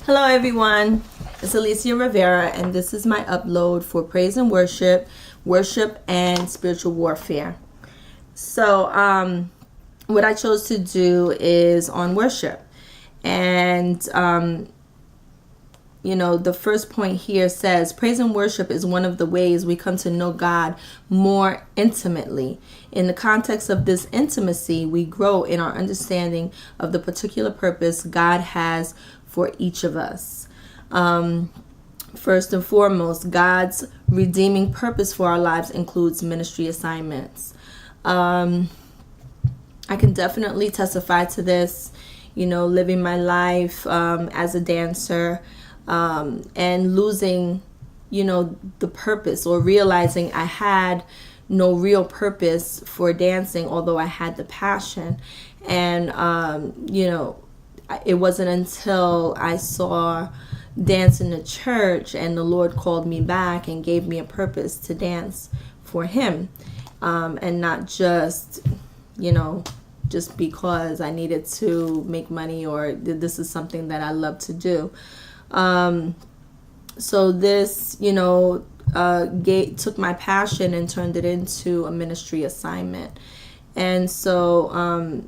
Hello everyone, it's Alicia Rivera and this is my upload for praise and worship, worship and spiritual warfare. So what I chose to do is on worship, and the first point here says praise and worship is one of the ways we come to know God more intimately. In the context of this intimacy, we grow in our understanding of the particular purpose God has for each of us. First and foremost, God's redeeming purpose for our lives includes ministry assignments. I can definitely testify to this, living my life as a dancer, and losing, the purpose, or realizing I had no real purpose for dancing, although I had the passion. And, it wasn't until I saw dance in the church and the Lord called me back and gave me a purpose to dance for Him, and not just, just because I needed to make money or this is something that I love to do. So this, took my passion and turned it into a ministry assignment. And so,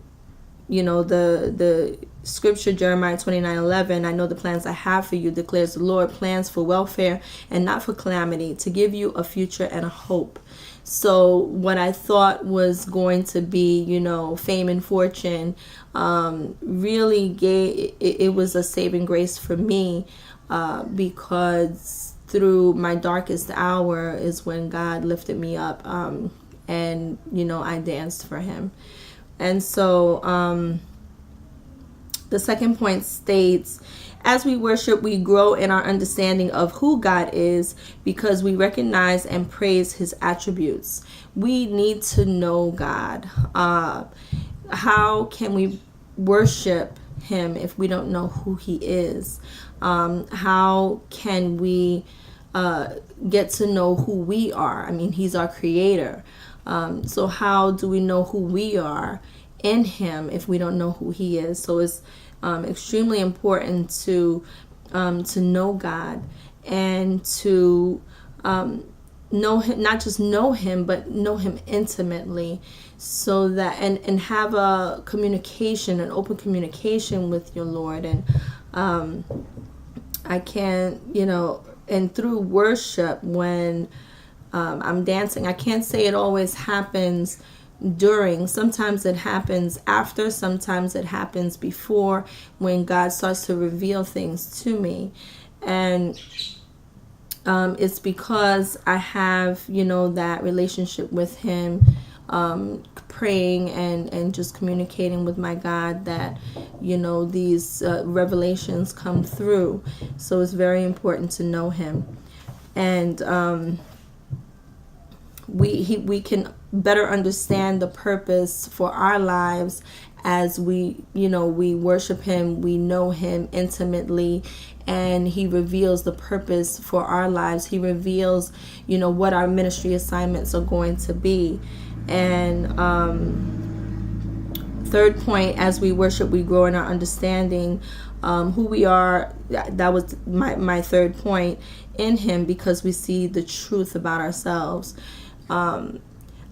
the scripture, Jeremiah 29:11, I know the plans I have for you, declares the Lord, plans for welfare and not for calamity, to give you a future and a hope. So what I thought was going to be, fame and fortune, really it was a saving grace for me, because through my darkest hour is when God lifted me up, and, I danced for Him. And so the second point states, as we worship, we grow in our understanding of who God is because we recognize and praise His attributes. We need to know God. How can we worship Him if we don't know who He is? How can we get to know who we are? I mean, He's our creator. So how do we know who we are in Him if we don't know who He is? So it's extremely important to know God and to know Him, not just know Him, but know Him intimately, so that and have a communication, an open communication with your Lord. And I can't, and through worship, when I'm dancing, I can't say it always happens during. Sometimes it happens after, sometimes it happens before, when God starts to reveal things to me. And it's because I have, that relationship with Him, praying and just communicating with my God, that, these revelations come through. So it's very important to know Him. And we can better understand the purpose for our lives as we worship Him, we know Him intimately, and He reveals the purpose for our lives. He reveals, what our ministry assignments are going to be. And third point, as we worship, we grow in our understanding who we are. That was my third point, in Him, because we see the truth about ourselves.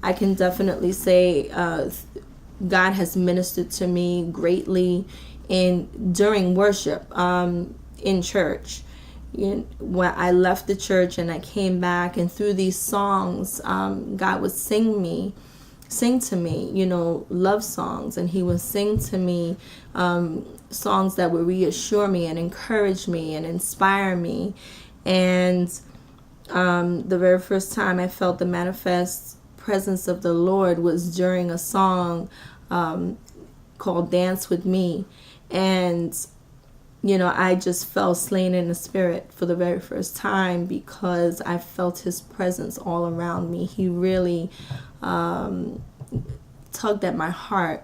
I can definitely say God has ministered to me greatly during worship, in church. When I left the church and I came back, and through these songs, God would sing to me, love songs, and He would sing to me songs that would reassure me and encourage me and inspire me. And the very first time I felt the manifest presence of the Lord was during a song called Dance With Me. And, I just felt slain in the spirit for the very first time, because I felt His presence all around me. He really tugged at my heart.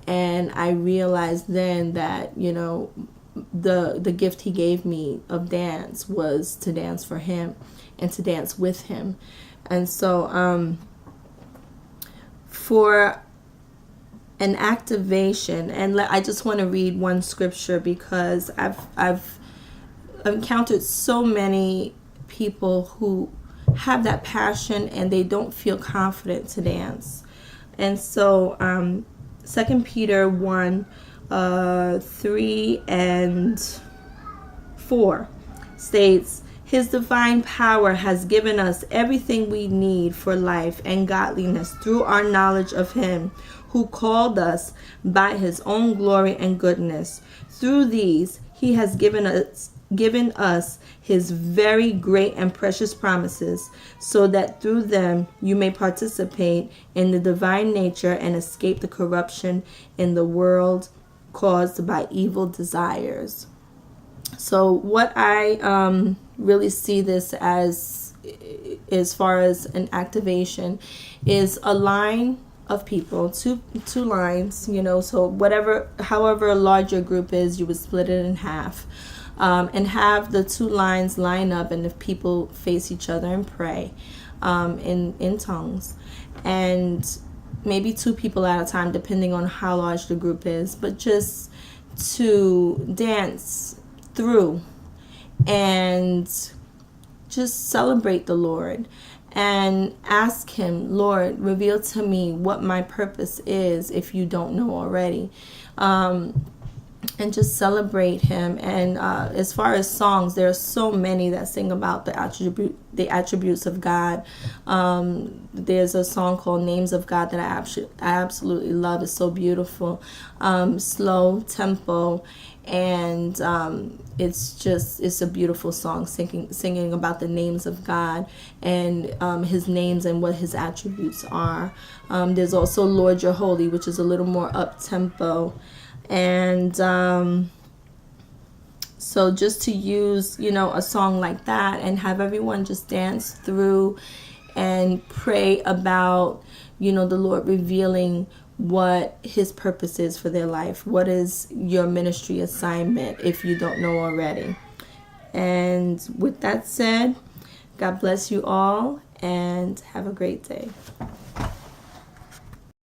And I realized then that, the gift He gave me of dance was to dance for Him and to dance with Him. And so for an activation, and I just want to read one scripture, because I've encountered so many people who have that passion and they don't feel confident to dance. And so 2 Peter 1, 3 and 4 states, His divine power has given us everything we need for life and godliness through our knowledge of Him who called us by His own glory and goodness. Through these, He has given us His very great and precious promises, so that through them you may participate in the divine nature and escape the corruption in the world caused by evil desires. So what I really see this as far as an activation, is a line of people, two lines, so however large your group is, you would split it in half, and have the two lines line up, and if people face each other and pray in tongues, and maybe 2 people at a time, depending on how large the group is, but just to dance through and just celebrate the Lord and ask Him, Lord, reveal to me what my purpose is if you don't know already. And just celebrate Him. And as far as songs, there are so many that sing about the attributes of God. There's a song called Names of God that I absolutely love. It's so beautiful. Slow tempo, and it's a beautiful song singing about the names of God and His names and what His attributes are. There's also Lord You're Holy, which is a little more up tempo. And so just to use, a song like that and have everyone just dance through and pray about, the Lord revealing what His purpose is for their life. What is your ministry assignment if you don't know already? And with that said, God bless you all and have a great day.